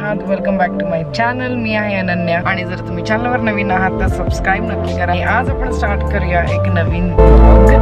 आहात? Welcome back to my channel. मी आहे अनन्या आणि जर तुम्ही चॅनलवर नवीन आहात तर सबस्क्राईब नक्की करा. आज आपण स्टार्ट करूया एक नवीन व्लॉग.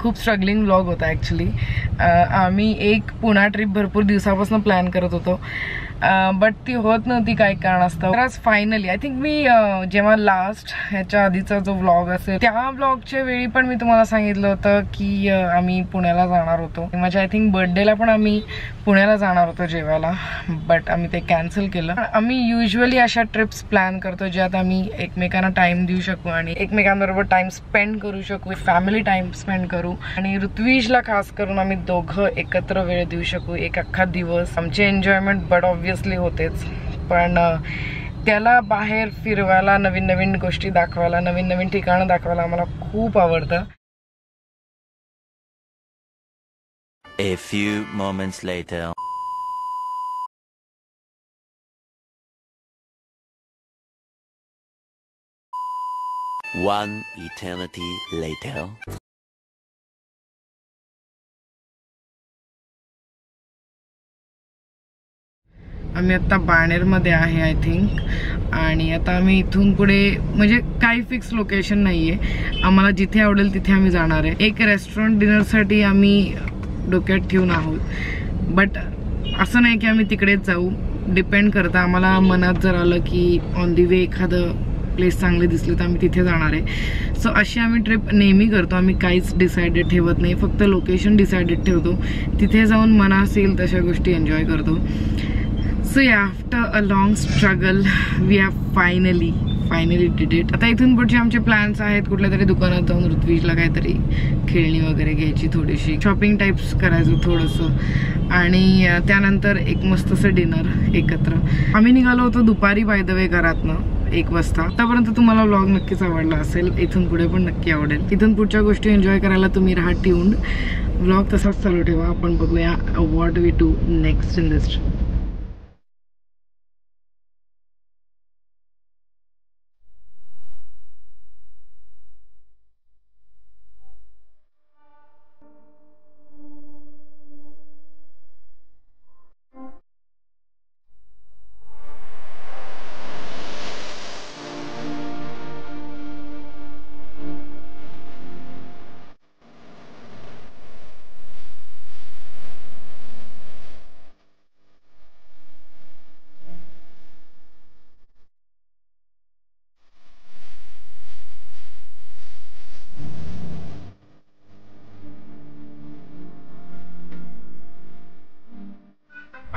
खूप स्ट्रगलिंग व्लॉग होता ॲक्च्युली. आम्ही एक पुणा ट्रिप भरपूर दिवसापासून प्लॅन करत होतो, बट ती होत नव्हती काही कारणास्तव. तर आज फायनली आय थिंक मी जेव्हा लास्ट ह्याच्या आधीचा जो व्लॉग असेल त्या व्लॉगच्या वेळी पण मी तुम्हाला सांगितलं होतं की आम्ही पुण्याला जाणार होतो. माझ्या आय थिंक बर्थडेला पण आम्ही पुण्याला जाणार होतो जेवायला, बट आम्ही ते कॅन्सल केलं. आम्ही युजली अशा ट्रिप्स प्लॅन करतो ज्यात आम्ही एकमेकांना टाइम देऊ शकू आणि एकमेकांबरोबर टाइम स्पेंड करू शकू, फॅमिली टाइम स्पेंड करू. आणि ऋत्विजला खास करून आम्ही दोघं एकत्र वेळ देऊ शकू, एक अख्खा दिवस. आमची एन्जॉयमेंट बट ऑब्व्हियसली होतेच, पण त्याला बाहेर फिरवायला, नवीन नवीन गोष्टी दाखवायला, नवीन नवीन ठिकाणं दाखवायला आम्हाला खूप आवडतं. A few moments later. One eternity later. आम्ही आता बाणेरमध्ये आहे आय थिंक, आणि आता आम्ही इथून पुढे म्हणजे काही फिक्स लोकेशन नाही आहे. आम्हाला जिथे आवडेल तिथे आम्ही जाणार आहे. एक रेस्टॉरंट डिनरसाठी आम्ही डोक्यात ठेवून आहोत, बट असं नाही की आम्ही तिकडेच जाऊ. डिपेंड करतं, आम्हाला मनात जर आलं की ऑन दी वे एखादं प्लेस चांगले दिसले तर आम्ही तिथे जाणार आहे. सो अशी आम्ही ट्रिप नेहमी करतो. आम्ही काहीच डिसाइडेड ठेवत नाही, फक्त लोकेशन डिसाइडेड ठेवतो. तिथे जाऊन मनास येईल तशा गोष्टी एन्जॉय करतो. सो या after a long struggle we have finally did it. आता इथून पुढचे आमचे प्लॅन्स आहेत कुठल्या तरी दुकानात जाऊन ऋत्विजला काहीतरी खेळणी वगैरे घ्यायची, थोडीशी शॉपिंग टाईप्स करायचं थोडंसं, आणि त्यानंतर एक मस्त असं डिनर एकत्र. आम्ही निघालो होतो दुपारी बाय द वे घरातनं 1 वाजता. आतापर्यंत तुम्हाला व्लॉग नक्कीच आवडला असेल, इथून पुढे पण नक्की आवडेल. इथून पुढच्या गोष्टी एन्जॉय करायला तुम्ही राहा ट्यून्ड. व्लॉग तसाच चालू ठेवा. आपण बघूया what we do next in this.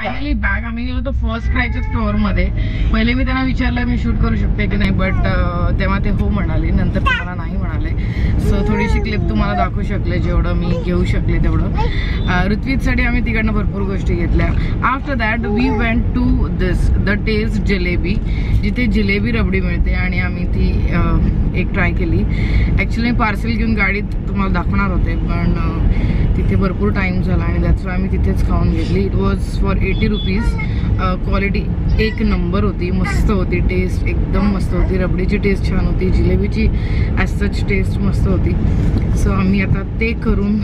Finally बॅग आम्ही गेलो होतो फर्स्ट क्रायच्या स्टोअर मध्ये. पहिले मी त्यांना विचारलं मी शूट करू शकते की नाही, बट तेव्हा ते हो म्हणाले, नंतर ते मला नाही म्हणाले. सो थोडीशी क्लिप तुम्हाला दाखवू शकले, जेवढं मी घेऊ शकले तेवढं. ऋत्विकसाठी आम्ही तिकडनं भरपूर गोष्टी घेतल्या. After that we went to this the test jalebi, जिथे जिलेबी रबडी मिळते आणि आम्ही ती एक ट्राय केली. ॲक्च्युली मी पार्सल घेऊन गाडीत तुम्हाला दाखवणार होते, पण तिथे भरपूर टाईम झाला आणि दॅट्स वाय आम्ही तिथेच खाऊन घेतली. It was for 80 rupees. Quality एक नंबर होती, मस्त होती, टेस्ट एकदम मस्त होती. रबडीची टेस्ट छान होती, जिलेबीची ॲज सच टेस्ट मस्त होती. सो आम्ही आता ते करून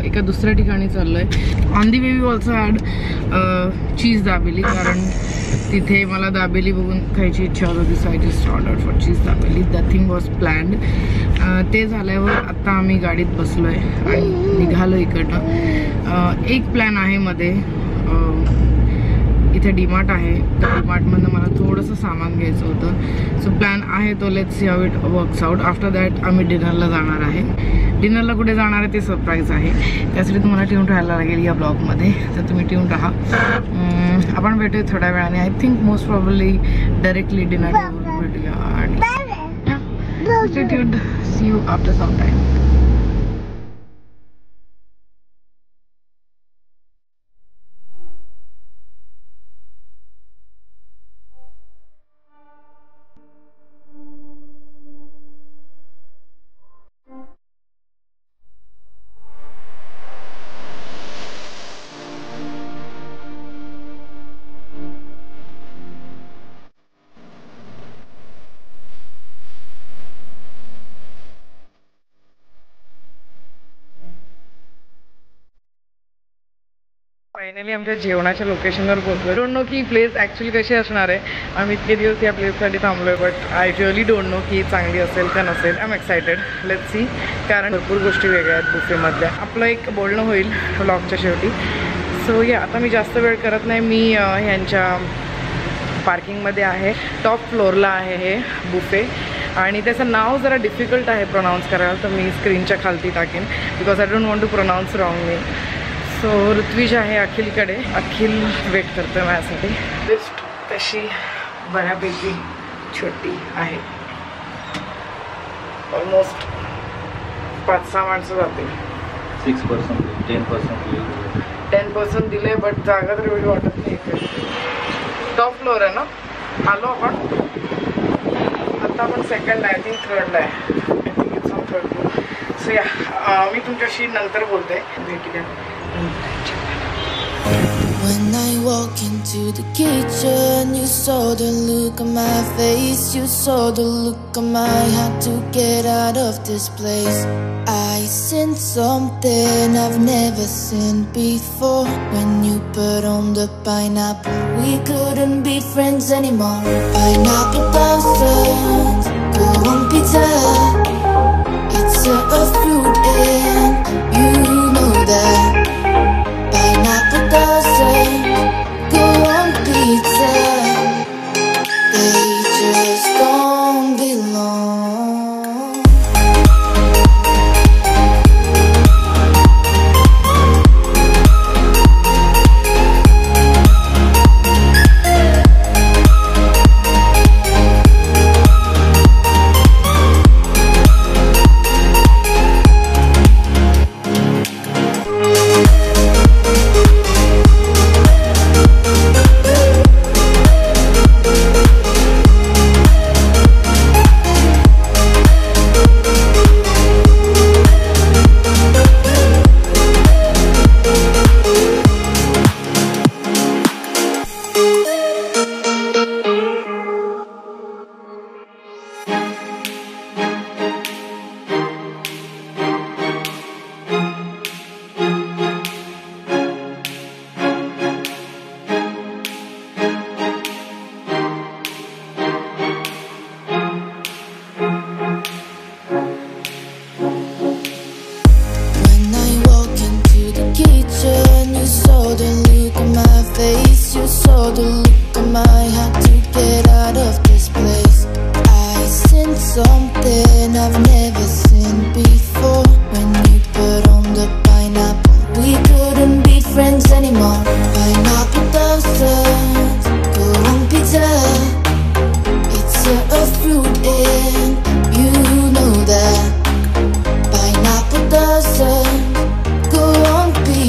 एका दुसऱ्या ठिकाणी चाललो आहे. On the way we also had cheese dabeli, कारण तिथे मला दाबेली बघून खायची इच्छा होत होती. So I just order for cheese dabeli. The thing was planned. ते झाल्यावर आता आम्ही गाडीत बसलो आहे आणि निघालो इकडनं. एक प्लॅन आहे मध्ये, इथे डीमार्ट आहे, त्या डीमार्टमधनं मला थोडंसं सामान घ्यायचं होतं. सो प्लॅन आहे तो, let's see how it works out. After that आम्ही डिनरला जाणार आहे. डिनरला कुठे जाणार आहे ते सरप्राईज आहे, त्यासाठी तुम्हाला ट्यून राहायला लागेल या ब्लॉगमध्ये, तर तुम्ही ट्यून राहा. आपण भेटूया थोड्या वेळाने. I think most probably directly dinner भेटूया आणि stay tuned. See you after some time. Finally आमच्या जेवणाच्या लोकेशनवर पोहोचलो. डोंट नो की प्लेस ॲक्च्युली कशी असणार आहे. आम्ही इतके दिवस या प्लेससाठी थांबलो आहे, but I really don't know की चांगली असेल का नसेल. I am excited, let's see, कारण भरपूर गोष्टी वेगळ्या आहेत बुफेमधल्या. आपलं एक बोलणं होईल व्लॉगच्या शेवटी. सो या आता मी जास्त वेळ करत नाही. मी ह्यांच्या पार्किंगमध्ये आहे, टॉप फ्लोअरला आहे हे बुफे, आणि त्याचं नाव जरा डिफिकल्ट आहे प्रोनाऊन्स करायला, तर मी स्क्रीनच्या खालती टाकेन because I don't want to pronounce wrong मी. सो ऋत्विज आहे अखिलकडे, अखिल वेट करतो माझ्यासाठी. लिफ्ट तशी बऱ्यापैकी छोटी आहे, ऑलमोस्ट 5-6 माणसं जातील. 10% दिले, बट जागा तर एवढी वाटत नाही. टॉप फ्लोअर आहे ना, आलो आपण आता. आपण सेकंड आय थिंक थर्डला आहे. I think it's on third floor. So या मी तुमच्याशी नंतर बोलते, भेटूया. When I walk into the kitchen, you saw the look on my face, you saw the look on my heart to get out of this place. I sensed something I've never seen before. When you put on the pineapple, we couldn't be friends anymore. Pineapple blossoms, go on pizza. It's a fruit and you know that. Pineapple doesn't go on pizza. They just don't belong.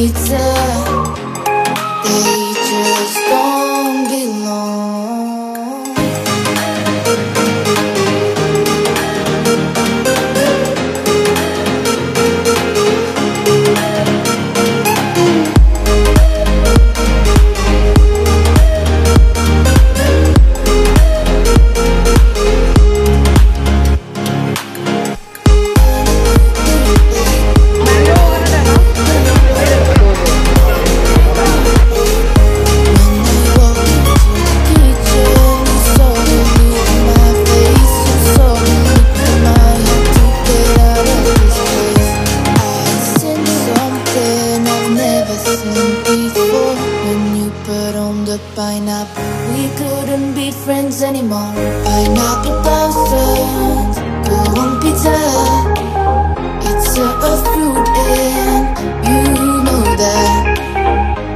pizza. They just don't belong. Pineapple, we couldn't be friends anymore. Pineapple thousands, go on pizza. It's a fruit and you know that.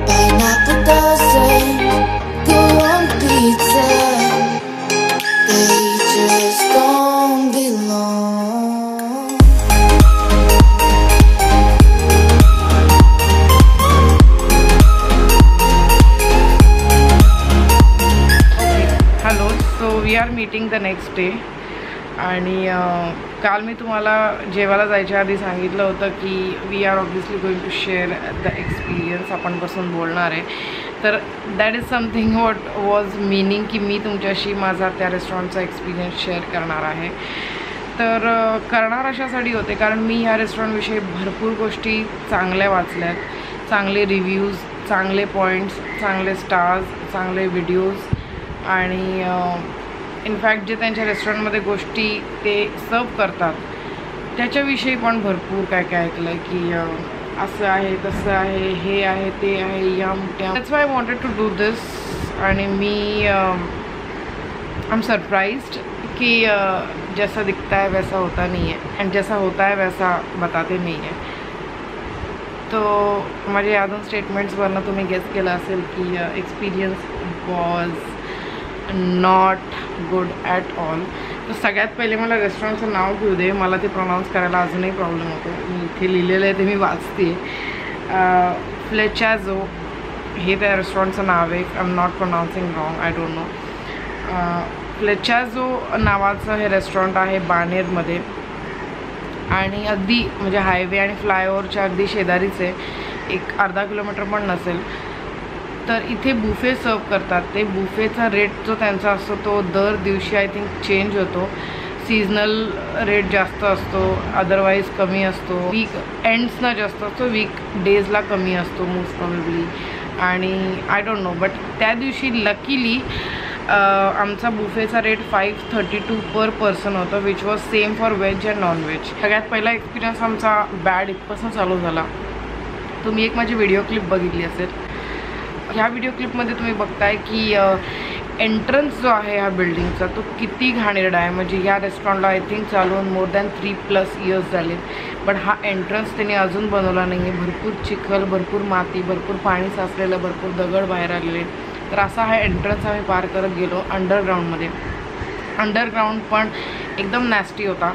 Pineapple thousands, go on pizza. They just don't belong. Hello, so we are meeting the next day. आणि काल मी तुम्हाला जेवायला जायच्या आधी सांगितलं होतं की we are obviously going to share the experience. आपण बसून बोलणार आहे. तर that is something what was meaning की मी तुमच्याशी माझा त्या रेस्टॉरंटचा एक्सपिरियन्स शेअर करणार आहे. तर करणार अशासाठी होते कारण मी ह्या रेस्टॉरंटविषयी भरपूर गोष्टी चांगल्या वाचल्यात. चांगले रिव्ह्यूज, चांगले पॉईंट्स, चांगले स्टार्स, चांगले व्हिडिओज आणि इनफॅक्ट जे त्यांच्या रेस्टॉरंटमध्ये गोष्टी ते सर्व करतात त्याच्याविषयी पण भरपूर काय काय ऐकलं आहे की असं आहे, तसं आहे, हे आहे, ते आहे, या मोठ्या. That's why I wanted to do this. आणि मी आय एम सरप्राइज्ड कि जैसा दिखता है वैसा होता नहीं है एंड जैसा होता है वैसा बताते नहीं है. तो माझ्या या दोन स्टेटमेंट्सवरनं तुम्ही गेस केलं असेल की experience was not good at all. तर सगळ्यात पहिले मला रेस्टॉरंटचं नाव घेऊ दे. मला ते प्रोनाऊन्स करायला अजूनही प्रॉब्लेम होतो. मी इथे लिहिलेलं आहे ते मी वाचते. फ्लेचाझो हे त्या रेस्टॉरंटचं नाव आहे. I am not pronouncing wrong, I don't know. Flechazo नावाचं हे रेस्टॉरंट आहे बाणेरमध्ये आणि अगदी म्हणजे हायवे आणि फ्लायओव्हरच्या अगदी शेजारीच आहे. एक अर्धा किलोमीटर पण नसेल. तर इथे बुफे सर्व करतात. ते बुफेचा रेट जो त्यांचा असतो तो दर दिवशी आय थिंक चेंज होतो. सीजनल रेट जास्त असतो, अदरवाईज कमी असतो. वीक एंड्सना जास्त असतो, वीक डेजला कमी असतो मोस्ट प्रॉबेबली. आणि आय डोंट नो, बट त्या दिवशी लकीली आमचा बुफेचा रेट 532 पर पर्सन होतं, which was same for veg and non veg. सगळ्यात पहिला एक्सपिरियन्स आमचा बॅड इथपासून चालू झाला. तुम्ही एक माझी व्हिडिओ क्लिप बघितली असेल. ह्या व्हिडिओ क्लिपमध्ये तुम्ही बघताय की एंट्रन्स जो आहे ह्या बिल्डिंगचा तो किती घाणेरडा आहे. म्हणजे या रेस्टॉरंटला आय थिंक चालवून मोर दॅन 3+ इयर्स झालेत. बट हा एंट्रन्स त्यांनी अजून बनवला नाही आहे. भरपूर चिखल, भरपूर माती, भरपूर पाणी साचलेलं, भरपूर दगड बाहेर आलेले. तर असा हा एंट्रन्स आम्ही पार करत गेलो अंडरग्राऊंडमध्ये. अंडरग्राऊंड पण एकदम नॅस्टी होता,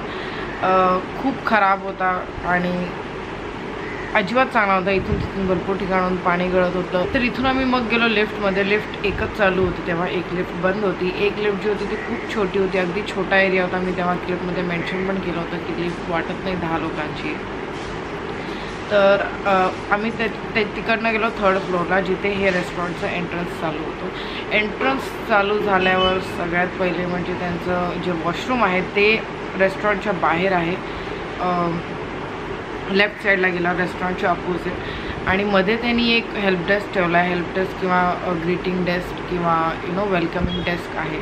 खूप खराब होता आणि अजिबात चांगला होता. इथून तिथून भरपूर ठिकाणून पाणी गळत होतं. तर इथून आम्ही मग गेलो लिफ्टमध्ये. लिफ्ट एकच चालू होती तेव्हा, एक लिफ्ट बंद होती. एक लिफ्ट जी होती ती खूप छोटी होती, अगदी छोटा एरिया होता. मी तेव्हा क्लिपमध्ये मेन्शन पण केलं होतं की लिफ्ट वाटत नाही 10 लोकांची. तर आम्ही तिकडनं गेलो 3rd फ्लोअरला जिथे हे रेस्टॉरंटचं एंट्रन्स चालू होतं. एंट्रन्स चालू झाल्यावर सगळ्यात पहिले म्हणजे त्यांचं जे वॉशरूम आहे ते रेस्टॉरंटच्या बाहेर आहे. लेफ्ट साईडला गेला रेस्टॉरंटच्या अपोजिट आणि मध्ये त्यांनी एक हेल्प डेस्क ठेवला आहे. हेल्प डेस्क किंवा ग्रीटिंग डेस्क किंवा वेलकमिंग डेस्क आहे.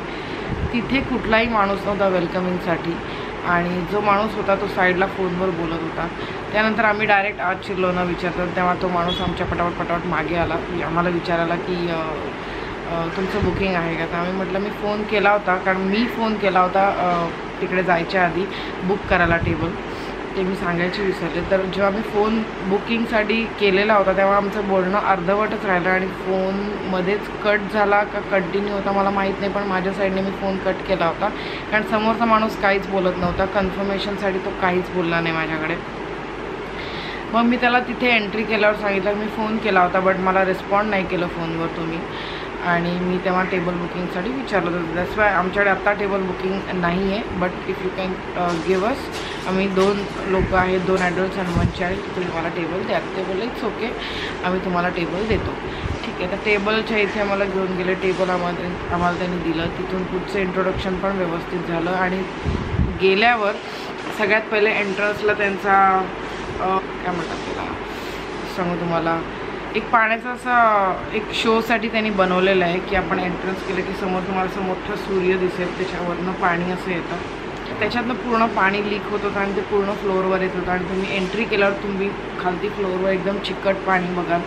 तिथे कुठलाही माणूस नव्हता वेलकमिंगसाठी आणि जो माणूस होता तो साईडला फोनवर बोलत होता. त्यानंतर आम्ही डायरेक्ट आत शिरलो न विचारतो. तेव्हा तो माणूस आमच्या पटापट मागे आला की आम्हाला विचारायला की तुमचं बुकिंग आहे का. तर आम्ही म्हटलं मी फोन केला होता, कारण मी फोन केला होता तिकडे जायच्या आधी बुक करायला टेबल, ते मी सांगायची विसरले. तर जेव्हा मी फोन बुकिंगसाठी केलेला होता तेव्हा आमचं बोलणं अर्धवटच राहिलं आणि फोनमध्येच कट झाला का कंटिन्यू होता मला माहीत नाही. पण माझ्या साईडने मी फोन कट केला होता कारण समोरचा माणूस काहीच बोलत नव्हता. कन्फर्मेशनसाठी तो काहीच बोलला नाही माझ्याकडे. मग मी त्याला तिथे एंट्री केल्यावर सांगितलं, मी फोन केला होता बट मला रिस्पॉन्ड नाही केलं फोनवर तुम्ही, आणि मी तेव्हा टेबल बुकिंगसाठी विचारलं होतं. दॅट्स वाय आमच्याकडे आत्ता टेबल बुकिंग नाही आहे, but if you can give us, आम्ही 2 लोक आहेत, 2 ॲडल्ट्स आणि 1 चाइल्ड, तुम्ही मला टेबल द्या. ते बोलले इट्स ओके, आम्ही तुम्हाला टेबल देतो. ठीक आहे, तर टेबलच्या इथे आम्हाला घेऊन गेले. टेबल आम्हाला त्यांनी दिलं. तिथून पुढचं इंट्रोडक्शन पण व्यवस्थित झालं. आणि गेल्यावर सगळ्यात पहिले एंट्रन्सला त्यांचा काय म्हणतात त्याला सांगू तुम्हाला, एक पाण्याचा असा एक शोसाठी त्यांनी बनवलेला आहे की आपण एंट्रन्स केलं की समोर तुम्हाला असं मोठं सूर्य दिसेल, त्याच्यावरनं पाणी असं येतं, त्याच्यातनं पूर्ण पाणी लीक होत होतं आणि ते पूर्ण फ्लोअरवर येत होतं. आणि तुम्ही एंट्री केल्यावर तुम्ही खालती फ्लोअरवर एकदम चिकट पाणी बघाल.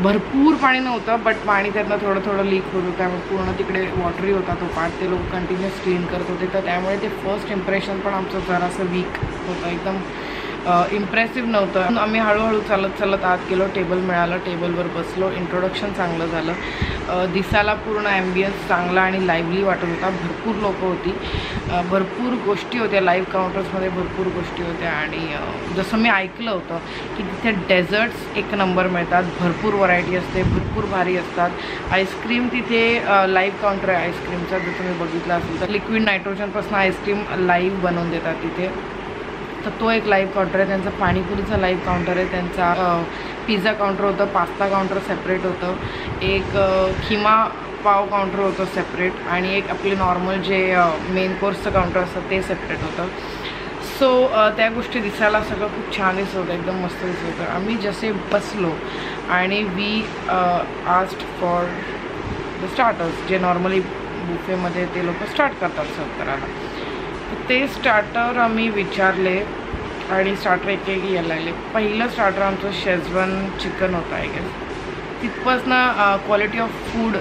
भरपूर पाणी नव्हतं बट पाणी त्यातनं थोडं थोडं लीक होत होतं, त्यामुळे पूर्ण तिकडे वॉटरी होता तो पार्ट. ते लोक कंटिन्युअस क्लीन करत होते, तर त्यामुळे ते फर्स्ट इम्प्रेशन पण आमचं जरासं वीक होतं, एकदम इम्प्रेसिव्ह नव्हतं. आम्ही हळूहळू चालत आत गेलो. टेबल मिळालं, टेबलवर बसलो. इंट्रोडक्शन चांगलं झालं. दिसायला पूर्ण ॲम्बियन्स चांगला आणि लाईव्हली वाटत होता. भरपूर लोकं होती, भरपूर गोष्टी होत्या. लाईव्ह काउंटर्समध्ये भरपूर गोष्टी होत्या. आणि जसं मी ऐकलं होतं की तिथे डेझर्ट्स 1 नंबर मिळतात, भरपूर व्हरायटी असते, भरपूर भारी असतात. आईस्क्रीम तिथे लाईव्ह काउंटर आहे आईस्क्रीमचा, जर तुम्ही बघितलं असेल तर लिक्विड नायट्रोजनपासून आईस्क्रीम लाईव्ह बनवून देतात तिथे. तर तो एक लाईव्ह काउंटर आहे. त्यांचा पाणीपुरीचा लाईव्ह काउंटर आहे. त्यांचा पिझ्झा काउंटर होतं, पास्ता काउंटर सेपरेट होतं, एक खिमा पाव काउंटर होतं सेपरेट, आणि एक आपले नॉर्मल जे मेन कोर्सचं काउंटर असतं ते सेपरेट होतं. सो त्या गोष्टी दिसायला सगळं खूप छान दिसत होतं, एकदम मस्त दिसत होतं. आम्ही जसे बसलो आणि we asked for the starters, जे नॉर्मली बुफेमध्ये ते लोक स्टार्ट करतात सर्व करायला. ते स्टार्टर आम्ही विचारले आणि स्टार्टर एक यायला लागले. पहिलं स्टार्टर आमचं शेजवान चिकन होतं आय गेस. तिथपासनं क्वालिटी ऑफ फूड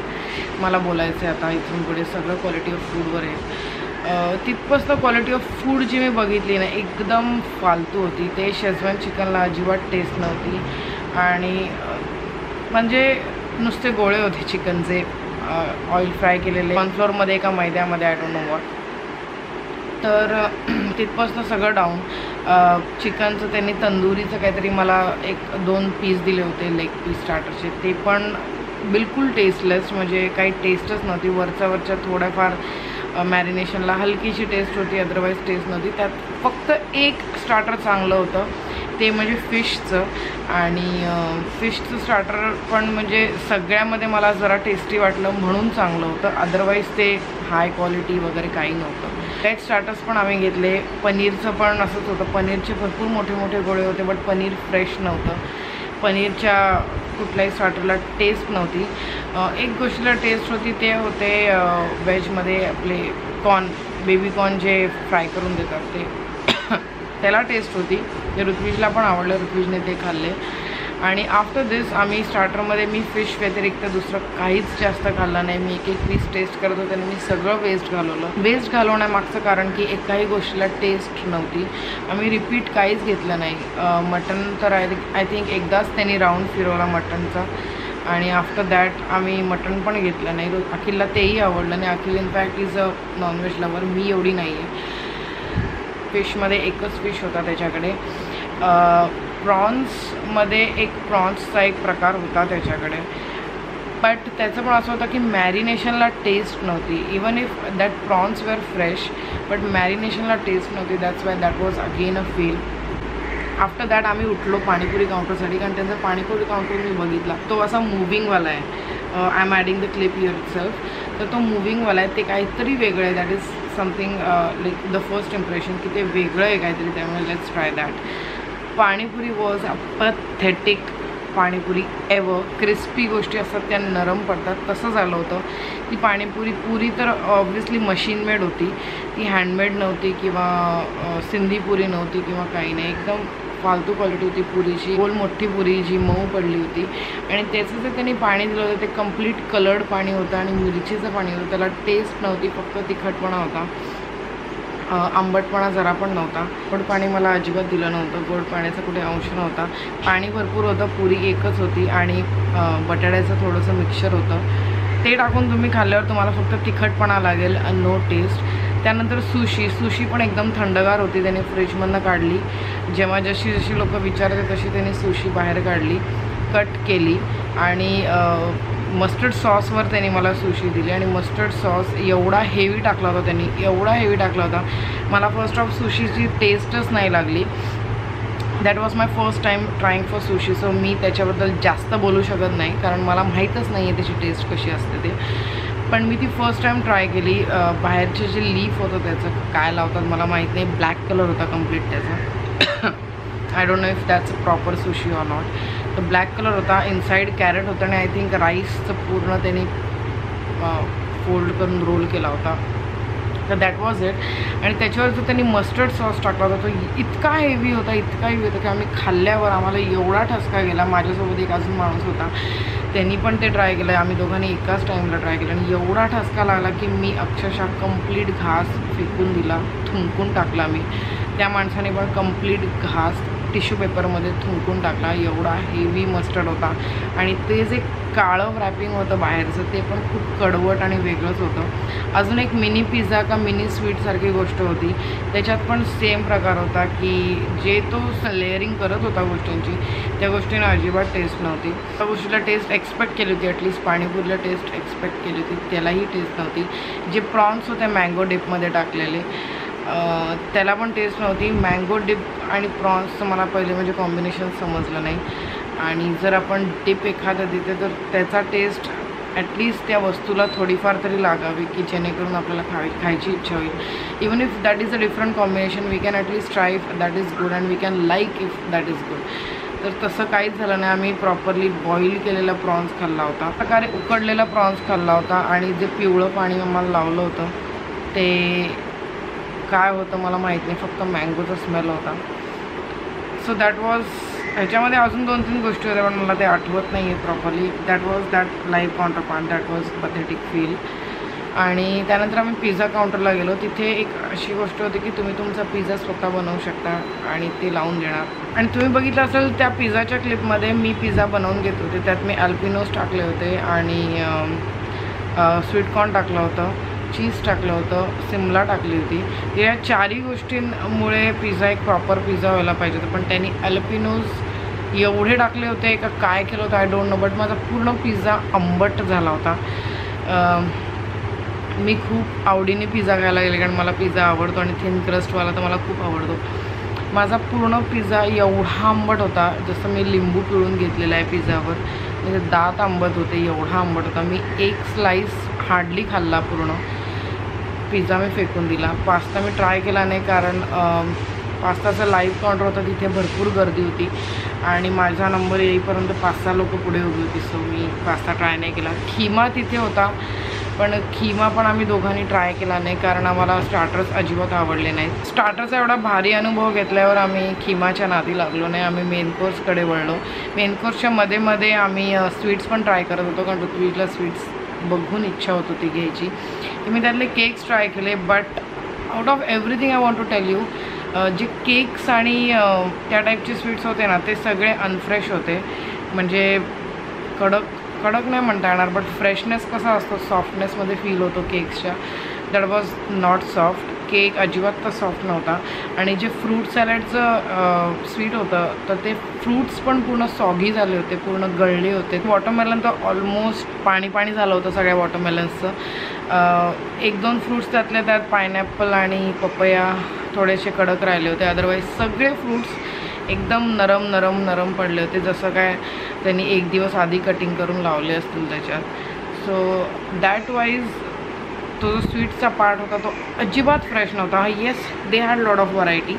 मला बोलायचं आहे आता. इथून पुढे सगळं क्वालिटी ऑफ फूडवर आहे. तिथपासनं क्वालिटी ऑफ फूड जी मी बघितली ना, एकदम फालतू होती. ते शेजवान चिकनला अजिबात टेस्ट नव्हती, आणि म्हणजे नुसते गोळे होते चिकनचे, ऑइल फ्राय केलेले, कॉर्नफ्लोअरमध्ये का मैद्यामध्ये, आय डोंट नो व्हॉट. तर तिथपासनं सगळं डाऊन. चिकनचं त्यांनी तंदुरीचं काहीतरी मला 1-2 पीस दिले होते, लेग पीस स्टार्टरचे, ते पण बिलकुल टेस्टलेस, म्हणजे काही टेस्टच नव्हती. वरच्या थोड्याफार मॅरिनेशनला हलकीशी टेस्ट होती, अदरवाईज टेस्ट नव्हती. त्यात फक्त एक स्टार्टर चांगलं होतं, ते म्हणजे फिशचं. आणि फिशचं स्टार्टर पण म्हणजे सगळ्यामध्ये मला जरा टेस्टी वाटलं म्हणून चांगलं होतं, अदरवाईज ते हाय क्वालिटी वगैरे काही नव्हतं. वेज स्टार्टर्स पण आम्ही घेतले. पनीरचं पण असंच होतं, पनीरचे भरपूर मोठे मोठे गोळे होते बट पनीर फ्रेश नव्हतं. पनीरच्या कुठल्याही स्टार्टरला टेस्ट नव्हती. एक गोष्टीला टेस्ट होती, ते होते वेजमध्ये आपले कॉर्न, बेबी कॉर्न जे फ्राय करून देतात ते त्याला टेस्ट होती. ते ऋत्विजला पण आवडलं, ऋत्विजने ते खाल्ले. आणि आफ्टर दिस आम्ही स्टार्टरमध्ये मी फिश व्यतिरिक्त दुसरं काहीच जास्त खाल्लं नाही. मी एक पीस टेस्ट करत होते आणि मी सगळं वेस्ट घालवलं. वेस्ट घालवण्यामागचं कारण की काही गोष्टीला टेस्ट नव्हती. आम्ही रिपीट काहीच घेतलं नाही. मटन तर आय थिंक एकदाच त्यांनी राऊंड फिरवला मटनचा, आणि आफ्टर दॅट आम्ही मटन पण घेतलं नाही. अखिलला तेही आवडलं नाही. Akhil in fact is a non veg lover, मी एवढी नाही आहे. फिशमध्ये एकच फिश होता त्याच्याकडे. प्रॉन्समध्ये एक प्रॉन्सचा एक प्रकार होता त्याच्याकडे, बट त्याचं पण असं होतं की मॅरिनेशनला टेस्ट नव्हती. Even if that prawns were fresh, but मॅरिनेशनला टेस्ट नव्हती. That's why that was again a fail. After that आम्ही उठलो पाणीपुरी काउंटरसाठी, कारण त्यांचा पाणीपुरी काउंटर मी बघितला, तो असा मुव्हिंगवाला आहे. I am adding the clip here itself. तर तो मुव्हिंगवाला आहे, ते काहीतरी वेगळं आहे. That is something like the first impression की ते वेगळं आहे काहीतरी, त्यामुळे let's try that. Panipuri was a pathetic panipuri ever. Crispy गोष्टी असतात त्या नरम पडतात, तसं झालं होतं. ती पाणीपुरी पुरी तर ऑब्व्हियसली मशीन मेड होती, ती हँडमेड नव्हती किंवा सिंधी पुरी नव्हती किंवा काही नाही. एकदम फालतू क्वालिटी होती पुरीची. गोल मोठी पुरी जी मऊ पडली होती, आणि त्याचं जे त्यांनी पाणी दिलं होतं ते कम्प्लीट कलर्ड पाणी होतं आणि मिरचीचं पाणी होतं. त्याला टेस्ट नव्हती, फक्त तिखटपणा होता, आंबटपणा जरा पण नव्हता. गोड पाणी मला अजिबात दिलं नव्हतं, गोड पाण्याचा कुठे अंश नव्हता. पाणी भरपूर होतं, पुरी एकच होती आणि बटाट्याचं थोडंसं मिक्सचर होतं. ते टाकून तुम्ही खाल्ल्यावर तुम्हाला फक्त तिखटपणा लागेल, नो टेस्ट. त्यानंतर सुशी पण एकदम थंडगार होती, त्याने फ्रीजमधनं काढली. जेव्हा जशी जशी लोक विचारते तशी त्याने सुशी बाहेर काढली, कट केली आणि मस्टर्ड सॉसवर त्यांनी मला सुशी दिली. आणि मस्टर्ड सॉस एवढा हेवी टाकला होता त्यांनी, एवढा हेवी टाकला होता, मला फर्स्ट ऑफ सुशीची टेस्टच नाही लागली. That was my first time trying for sushi. So मी त्याच्याबद्दल जास्त बोलू शकत नाही कारण मला माहीतच नाही आहे त्याची टेस्ट कशी असते ते. पण मी ती फर्स्ट टाईम ट्राय केली. बाहेरचे जे लीफ होतं त्याचं काय लावतात मला माहीत नाही, ब्लॅक कलर होता कम्प्लीट त्याचा. I don't know if that's a proper sushi or not. तर ब्लॅक कलर होता, इनसाईड कॅरेट होतं आणि आय थिंक राईसचं पूर्ण त्यांनी फोल्ड करून रोल केला होता. तर दॅट वॉज इट. आणि त्याच्यावर जो त्यांनी मस्टर्ड सॉस टाकला होता तो इतका हेवी होता की आम्ही खाल्ल्यावर आम्हाला एवढा ठसका गेला. माझ्यासोबत एक अजून माणूस होता, त्यांनी पण ते ट्राय केलं, आम्ही दोघांनी एकाच टाईमला ट्राय केलं आणि एवढा ठसका लागला की मी अक्षरशः कंप्लीट घास फेकून दिला, थुंकून टाकला मी. त्या माणसाने पण कंप्लीट घास टिश्यू पेपरमध्ये थुंकून टाकला, एवढा हेवी मस्टर्ड होता. आणि ते जे काळं रॅपिंग होतं बाहेरचं ते पण खूप कडवट आणि वेगळंच होतं. अजून एक मिनी पिझ्झा का मिनी स्वीटसारखी गोष्ट होती, त्याच्यात पण सेम प्रकार होता की जे तो लेअरिंग करत होता गोष्टींची, त्या गोष्टींना अजिबात टेस्ट नव्हती. त्या गोष्टीला टेस्ट एक्सपेक्ट केली होती, ॲटलिस्ट पाणीपुरीला टेस्ट एक्सपेक्ट केली होती, त्यालाही टेस्ट नव्हती. जे प्रॉन्स होते मँगो डिपमध्ये टाकलेले त्याला पण टेस्ट नव्हती. मँगो डिप आणि प्रॉन्सचं मला पहिले म्हणजे कॉम्बिनेशन समजलं नाही. आणि जर आपण डिप एखादं देते तर त्याचा टेस्ट ॲटलिस्ट त्या वस्तूला थोडीफार तरी लागावी की जेणेकरून आपल्याला खायची इच्छा होईल. Even if that is a different combination we can at least try if that is good and we can like if that is good. तर तसं काहीच झालं नाही. आम्ही प्रॉपरली बॉईल केलेला प्रॉन्स खाल्ला होता, प्रकारे उकडलेला प्रॉन्स खाल्ला होता. आणि जे पिवळं पाणी आम्हाला लावलं होतं ते काय होतं मला माहीत नाही, फक्त मँगोचा स्मेल होता. So that was. ह्याच्यामध्ये अजून 2-3 गोष्टी होत्या पण मला ते आठवत नाही आहे properly. That was that live counterpart, that was pathetic feel. आणि त्यानंतर आम्ही पिझ्झा काउंटरला गेलो. तिथे एक अशी गोष्ट होती की तुम्ही तुमचा पिझ्झा स्वतः बनवू शकता आणि ते लावून देणार. आणि तुम्ही बघितलं असेल त्या पिझ्झाच्या क्लिपमध्ये मी पिझ्झा बनवून घेत होते, त्यात मी अल्पिनोस टाकले होते आणि स्वीटकॉर्न टाकलं होतं, चीज टाकलं होतं, सिमला टाकली होती. या 4ही गोष्टींमुळे पिझ्झा एक प्रॉपर पिझ्झा व्हायला पाहिजे होता. पण त्यांनी अल्पिनोज एवढे टाकले होते का काय केलं होतं आय डोंट नो, बट माझा पूर्ण पिझ्झा आंबट झाला होता. मी खूप आवडीने पिझ्झा खायला गेले कारण मला पिझ्झा आवडतो आणि थिन क्रस्टवाला तर मला खूप आवडतो. माझा पूर्ण पिझ्झा एवढा आंबट होता, जसं मी लिंबू पिळून घेतलेला आहे पिझ्झावर, म्हणजे दात आंबट होते, एवढा आंबट होता. मी एक स्लाईस हार्डली खाल्ला, पूर्ण पिझ्झा मी फेकून दिला. पास्ता मी ट्राय केला नाही कारण पास्ताचं लाईव्ह काउंटर होतं, तिथे भरपूर गर्दी होती आणि माझा नंबर येईपर्यंत 5-6 लोक पुढे उभी होती. सो मी पास्ता ट्राय नाही केला. खिमा तिथे होता पण खिमा पण आम्ही दोघांनी ट्राय केला नाही कारण आम्हाला स्टार्टर्स अजिबात आवडले नाहीत. स्टार्टरचा एवढा भारी अनुभव घेतल्यावर आम्ही खिमाच्या नादी लागलो नाही, आम्ही मेन कोर्सकडे वळलो. मेन कोर्सच्या मध्ये आम्ही स्वीट्स पण ट्राय करत होतो कारण ऋत्विजला स्वीट्स बघून इच्छा होत होती घ्यायची. मी त्यातले केक्स ट्राय केले. But out of everything I want to tell you, जे केक्स आणि त्या टाईपचे स्वीट्स होते ना ते सगळे अनफ्रेश होते. म्हणजे कडक नाही म्हणता येणार, बट फ्रेशनेस कसा असतो सॉफ्टनेसमध्ये फील होतो केक्सच्या, that was not soft. Cake अजिबात तर सॉफ्ट नव्हता. आणि जे फ्रूट सॅलडचं स्वीट होतं तर ते फ्रूट्स पण पूर्ण सॉगी झाले होते, पूर्ण गळले होते. वॉटरमेलन तर ऑलमोस्ट पाणी झालं होतं सगळ्या वॉटरमेलन्सचं. 1-2 फ्रूट्स त्यातल्या त्यात पायनॅपल आणि पपया थोडेसे कडक राहिले होते, अदरवाईज सगळे फ्रूट्स एकदम नरम पडले होते, जसं काय त्यांनी 1 दिवस आधी कटिंग करून लावले असतील त्याच्यात. सो दॅट वाईज तो जो स्वीटचा पार्ट होता तो अजिबात फ्रेश नव्हता. Yes, they had lot of variety,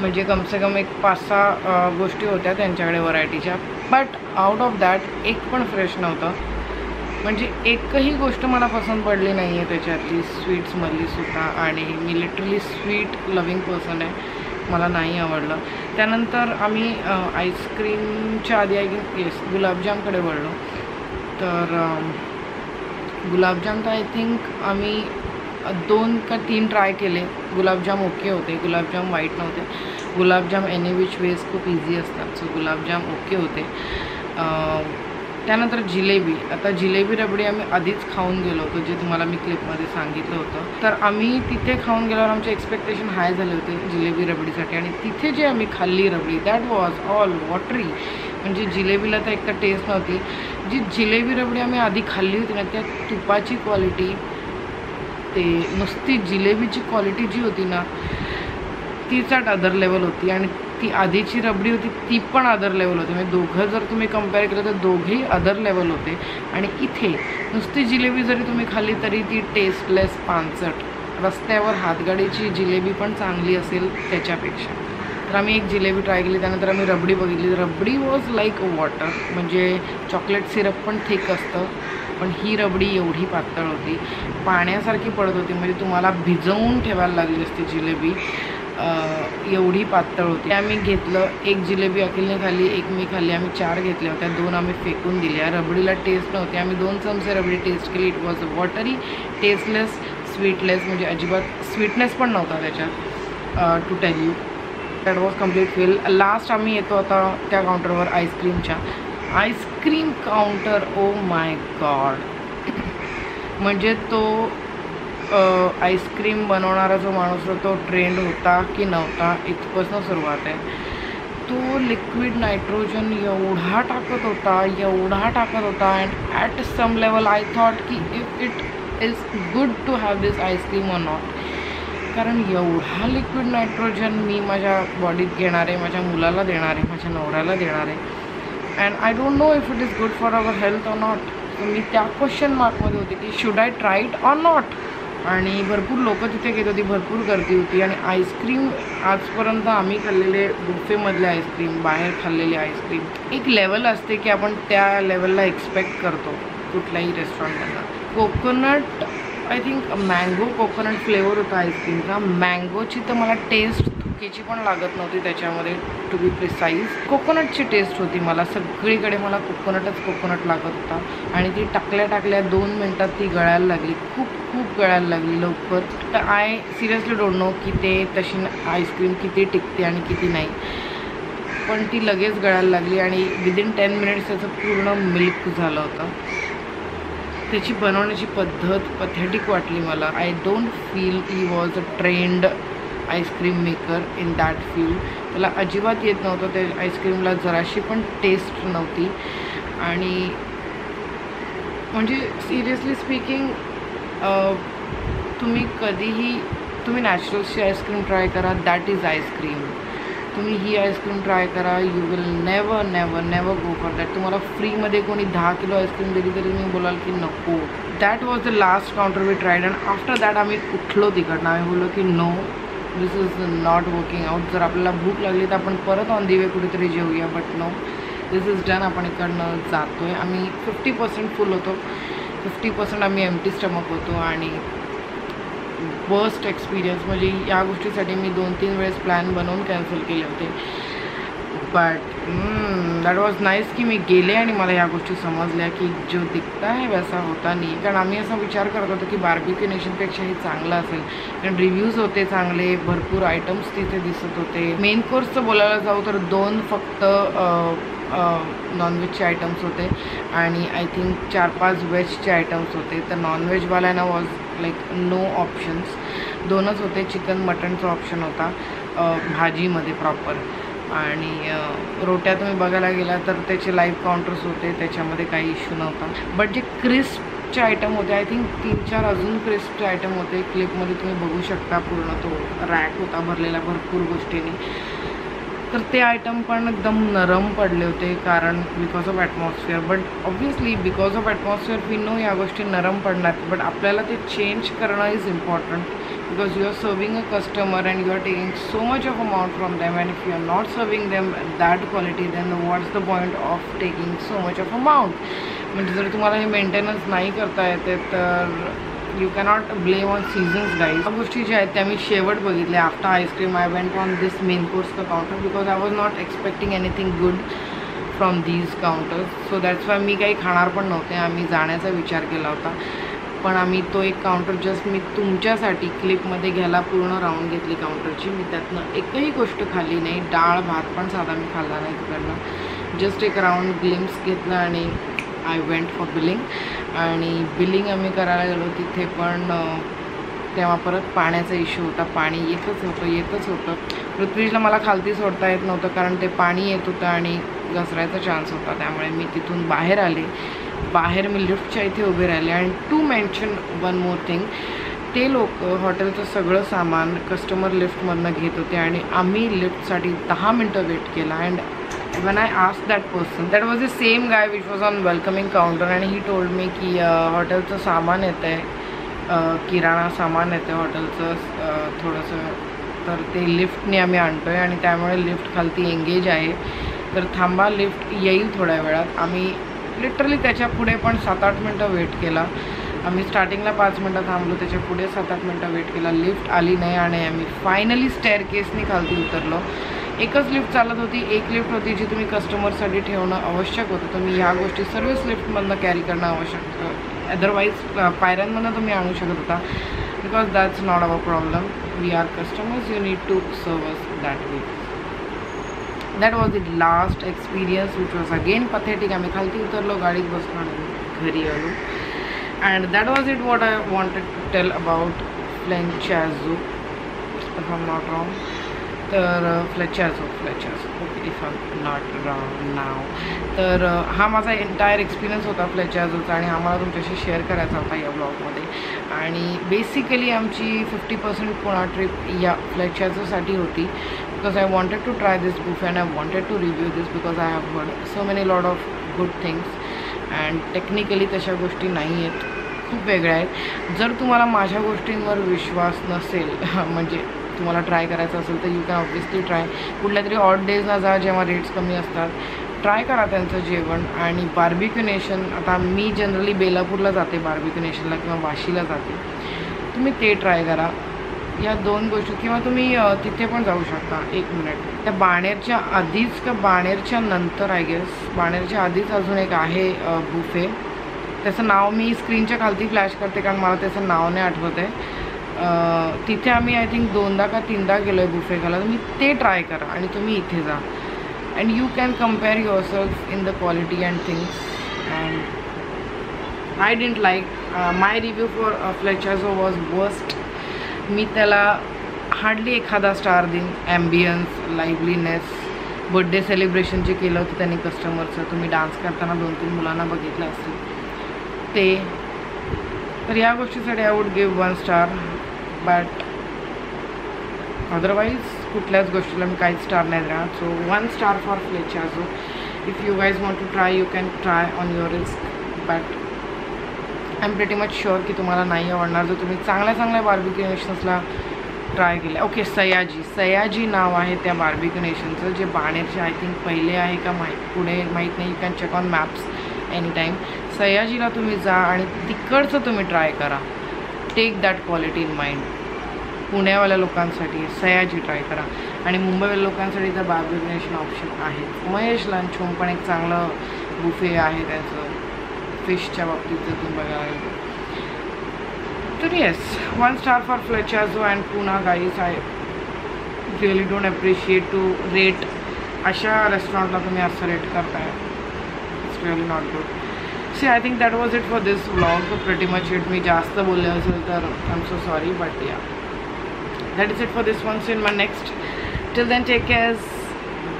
म्हणजे कमसे कम एक 5-6 गोष्टी होत्या त्यांच्याकडे व्हरायटीच्या, बट आउट ऑफ दॅट एक पण फ्रेश नव्हतं. म्हणजे एकही गोष्ट मला पसंत पडली नाही आहे त्याच्यातली स्वीट्समधली सुद्धा. आणि मी लिटरली स्वीट लव्हिंग पर्सन आहे, मला नाही आवडलं. त्यानंतर आम्ही आईस्क्रीमच्या आधी गुलाबजामकडे वळलो. तर गुलाबजाम तर आय थिंक आम्ही 2 का 3 ट्राय केले. गुलाबजाम ओके होते, गुलाबजाम वाईट नव्हते. गुलाबजाम एनी विच वेज खूप इझी असतात, सो गुलाबजाम ओके होते. त्यानंतर जिलेबी. आता जिलेबी रबडी आम्ही आधीच खाऊन गेलो होतो, जे तुम्हाला मी क्लिपमध्ये सांगितलं होतं. तर आम्ही तिथे खाऊन गेल्यावर आमचे एक्सपेक्टेशन हाय झाले होते जिलेबी रबडीसाठी, आणि तिथे जे आम्ही खाल्ली रबडी दॅट वॉज ऑल वॉटरी. म्हणजे जिलेबीला तर एक तर टेस्ट नव्हती. जी जिलेबी रबडी आम्ही आधी खाल्ली होती ना, त्या तुपाची क्वालिटी, ते नुसती जिलेबीची क्वालिटी जी होती ना तीच अदर लेवल होती, आणि ती आधीची रबडी होती ती पण अदर लेवल होती. म्हणजे दोघं जर तुम्ही कंपेअर केलं तर दोघेही अदर लेवल होते. आणि इथे नुसती जिलेबी जरी तुम्ही खाल्ली तरी ती टेस्टलेस, पानसट. रस्त्यावर हातगाडीची जिलेबी पण चांगली असेल त्याच्यापेक्षा. तर आम्ही एक जिलेबी ट्राय केली, त्यानंतर आम्ही रबडी बघितली. Rabri was like water. म्हणजे चॉकलेट सिरप पण थिक असतं, पण ही रबडी एवढी पातळ होती, पाण्यासारखी पडत होती. म्हणजे तुम्हाला भिजवून ठेवायला लागली असती जिलेबी, एवढी पातळ होती. आम्ही घेतलं, एक जिलेबी अखिलने खाल्ली, एक मी खाल्ली. आम्ही 4 घेतल्या होत्या, 2 आम्ही फेकून दिल्या. रबडीला टेस्ट नव्हती. आम्ही 2 चमचे रबडी टेस्ट केली. It was watery, tasteless, sweetless. म्हणजे अजिबात स्वीटनेस पण नव्हता त्याच्यात. To tell you that was complete fail. Last आम्ही येतो आता त्या काउंटरवर, आईस्क्रीमच्या. Ice cream counter, oh my God. म्हणजे तो आईस्क्रीम बनवणारा जो माणूस होता तो ट्रेंड होता की नव्हता इथपासून सुरुवात आहे. तो लिक्विड नायट्रोजन एवढा टाकत होता and at some level I thought की if it is good to have this ice cream or not. कारण एवढा लिक्विड नायट्रोजन मी माझ्या बॉडीत घेणार आहे, माझ्या मुलाला देणार आहे, माझ्या नवऱ्याला देणार आहे, and I don't know if it is good for our health or not. मी त्या क्वेश्चन मार्कमध्ये होते की should I try it or not. आणि भरपूर लोक तिथे घेत होती, भरपूर गर्दी होती. आणि आईस्क्रीम आजपर्यंत आम्ही खाल्लेले बुफेमधले आईस्क्रीम, बाहेर खाल्लेले आईस्क्रीम, एक लेवल असते की आपण त्या लेवलला एक्सपेक्ट करतो कुठल्याही रेस्टॉरंटमधनं. Coconut, I think mango coconut flavour होता आईस्क्रीमचा. मँगोची तर मला टेस्ट थुकीची पण लागत नव्हती त्याच्यामध्ये, टू बी प्रिसाईज. कोकोनटची टेस्ट होती मला सगळीकडे. मला कोकोनट लागत होता. आणि ती टाकल्या 2 मिनटात ती गळायला लागली, खूप गळायला लागली लवकर. तर आय सिरियसली डोंट नो की ते तशी आईस्क्रीम किती टिकते आणि किती नाही, पण ती लगेच गळायला लागली. आणि विदिन 10 मिनिट्स त्याचं पूर्ण मिल्क झालं होतं. त्याची बनवण्याची पद्धत पथेटिक वाटली मला. I don't feel he was a trend ice cream maker in that field. त्याला अजिबात येत नव्हतं. त्या आईस्क्रीमला जराशी पण टेस्ट नव्हती. आणि म्हणजे सिरियसली स्पीकिंग, तुम्ही नॅचरल्सची आईस्क्रीम ट्राय करा, दॅट इज आईस्क्रीम. तुम्ही ही आईस्क्रीम ट्राय करा, you will never go for that. तुम्हाला फ्रीमध्ये कोणी 10 किलो आईस्क्रीम दिली तरी तुम्ही बोलाल की नको. That was the last counter we tried. And after that आम्ही उठलो तिकडनं. आम्ही बोललो की no, this is not working out. जर आपल्याला भूक लागली तर आपण परत ऑन दी वे कुठेतरी जेऊया, but no, this is done. आपण इकडनं जातो आहे. आम्ही 50% फुल होतो, 50% आम्ही एम्प्टी स्टमक होतो. आणि वर्स्ट एक्सपिरियन्स म्हणजे या गोष्टीसाठी मी 2-3 वेळेस प्लॅन बनवून कॅन्सल केले होते. बट दॅट वॉज नाईस की मी गेले आणि मला या गोष्टी समजल्या की जो दिखता है वैसा होता नाही. कारण आम्ही असा विचार करत होतो की बार्बेक्यू नेशनपेक्षाही चांगलं असेल, कारण रिव्ह्यूज होते चांगले, भरपूर आयटम्स तिथे दिसत होते. मेन कोर्सचं बोलायला जाऊ तर 2 फक्त नॉनव्हेजचे आयटम्स होते आणि आय थिंक 4-5 व्हेजचे आयटम्स होते. तर नॉनव्हेजवाल्यांना वॉज लाईक नो ऑप्शन्स. 2च होते. चिकन मटनचा ऑप्शन होता भाजीमध्ये प्रॉपर. आणि रोट्या तुम्ही बघायला गेला तर त्याचे लाईव्ह काउंटर्स होते, त्याच्यामध्ये काही इश्यू नव्हता. बट जे क्रिस्पचे आयटम होते, आय थिंक 3-4 अजून क्रिस्पचे आयटम होते. क्लिपमध्ये तुम्ही बघू शकता, पूर्ण तो रॅक होता भरलेला भरपूर गोष्टींनी. तर ते आयटम पण एकदम नरम पडले होते, कारण because of atmosphere. But obviously because of atmosphere we know या गोष्टी नरम पडणार, बट आपल्याला ते चेंज करणं is important. because you are serving a customer and you are taking so much of amount from them, and if you are not serving them that quality, then what's the point of taking so much of amount. म्हणजे जर तुम्हाला हे maintenance नाही करता येते तर you cannot blame on seasons guys. या गोष्टी ज्या आहेत त्या मी शेवट बघितल्या. After ice cream I went on this main course का counter because I was not expecting anything good from these counters. So that's why मी काही खाणार पण नव्हते. आम्ही जाण्याचा विचार केला होता, पण आम्ही तो एक काउंटर जस्ट मी तुमच्यासाठी क्लिपमध्ये घ्यायला पूर्ण राऊंड घेतली काउंटरची. मी त्यातनं एकही गोष्ट खाल्ली नाही. डाळ भात पण साधा मी खाल्ला नाही तिकडनं. जस्ट एक राऊंड ग्लिम्स घेतलं आणि आय वेंट फॉर बिलिंग. आणि बिलिंग आम्ही करायला गेलो तिथे पण तेव्हा परत पाण्याचा इश्यू होता. पाणी येतच होतं. पृथ्वीला मला खालती सोडता येत नव्हतं कारण ते पाणी येत होतं आणि घसरायचा चान्स होता. त्यामुळे मी तिथून बाहेर आले. बाहेर मी लिफ्टच्या इथे उभे राहिले. आणि to mention one more thing, ते लोक हॉटेलचं सगळं सामान कस्टमर लिफ्टमधनं घेत होते आणि आम्ही लिफ्टसाठी 10 मिनटं वेट केला. And when I asked that person, that was the same guy which was on welcoming counter and he told me की हॉटेलचं सामान येतं आहे, किराणा सामान येतं आहे हॉटेलचं थोडंसं, तर ते लिफ्टने आम्ही आणतो आहे आणि त्यामुळे लिफ्ट खालती एंगेज आहे, तर थांबा लिफ्ट येईल थोड्या वेळात. आम्ही लिटरली त्याच्या पुढे पण 7-8 मिनटं वेट केला. आम्ही स्टार्टिंगला 5 मिनटं थांबलो, त्याच्या पुढे 7-8 मिनटं वेट केला. लिफ्ट आली नाही आणि आम्ही फायनली स्टेअरकेसनी खालती उतरलो. एकच लिफ्ट चालत होती. एक लिफ्ट होती जी तुम्ही कस्टमरसाठी ठेवणं आवश्यक होतं. तुम्ही ह्या गोष्टी सर्व्हिस लिफ्टमधनं कॅरी करणं आवश्यक, अदरवाईज पायऱ्यांमधनं तुम्ही आणू शकत होता. Because that's not our problem. We are customers, you need to serve us that way. That was the last experience which was again pathetic. आम्ही खालती उतरलो, गाडीत बसलो आणि घरी आलो. And that was it what I wanted to tell about Flechazo, if I am not wrong. तर Flechazo if I am not wrong नाव. तर हा माझा एंटायर एक्सपिरियन्स होता फ्लेचाझोचा आणि आम्हाला तुमच्याशी शेअर करायचा होता या ब्लॉगमध्ये. आणि बेसिकली आमची 50% पुणा ट्रिप या फ्लेचाझोसाठी होती. Because I wanted to try this buffet and I wanted to review this because I have heard so many lot of good things. And technically तशा गोष्टी नाही आहेत, खूप वेगळ्या आहेत. जर तुम्हाला माझ्या गोष्टींवर विश्वास नसेल, म्हणजे तुम्हाला ट्राय करायचं असेल तर यू कॅन ऑब्वियसली ट्राय. कुठल्या तरी ऑड डेजला जा जेव्हा रेट्स कमी असतात, ट्राय करा त्यांचं जेवण. आणि बार्बिक्यू नेशन, आता मी जनरली बेलापूरला जाते बार्बिक्यू नेशनला किंवा वाशीला जाते, तुम्ही ते ट्राय करा. या 2 गोष्टी, किंवा तुम्ही तिथे पण जाऊ शकता. 1 मिनिट, त्या बाणेरच्या आधीच का बाणेरच्या नंतर आय गेस, बाणेरच्या आधीच अजून एक आहे बुफे. त्याचं नाव मी स्क्रीनच्या खालती फ्लॅश करते कारण मला त्याचं नाव नाही आठवत आहे. तिथे आम्ही आय थिंक 2दा का 3दा गेलो आहे बुफे खायला. तुम्ही ते ट्राय करा आणि तुम्ही इथे जा. And you can compare yourself in the quality and things. And I didn't like my review for Flechazo was worst. मी त्याला हार्डली एखादा स्टार देईन. ॲम्बियन्स, लाईव्हलीनेस, बड्डे सेलिब्रेशन जे केलं होतं त्यांनी कस्टमरचं, तुम्ही डान्स करताना 2-3 मुलांना बघितलं असेल ते, तर या गोष्टीसाठी I would give 1 star. But otherwise कुठल्याच गोष्टीला मी काहीच स्टार नाही देणार. So 1 star for Flechazo. If you guys want to try you can try on your risk. But I am pretty much sure की तुम्हाला नाही आवडणार जर तुम्ही चांगल्या बार्बिक्यू नेशन्सला ट्राय केलं. ओके, सयाजी नाव आहे त्या बार्बिक्यू नेशनचं, जे बाणेरचे आय थिंक पहिले आहे का पुढे माहीत नाही. You can check on maps any time. सयाजीला तुम्ही जा आणि तिकडचं तुम्ही ट्राय करा. Take that quality in mind. पुण्यावाल्या लोकांसाठी सयाजी ट्राय करा आणि मुंबईवाल्या लोकांसाठी तर बार्बिक्यू नेशन ऑप्शन आहे. महेश लंच होम पण एक चांगलं बुफे आहे त्याचं फिशच्या बाबतीत जर तुम्ही बघायला गेलो तर. Yes, 1 star for Flechazo and Pune guys. I really don't appreciate to rate. अशा रेस्टॉरंटला तुम्ही असं रेट करताय, it's really not good. See I think that was it for this vlog. Pretty much it. मी जास्त बोलले असेल तर I am so sorry. But yeah, that is it for this one. See in my next. Till then take care.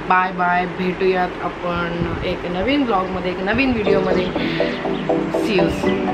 Bye bye. भेटूयात आपण एक नवीन ब्लॉगमध्ये, एक नवीन व्हिडिओमध्ये. See you soon.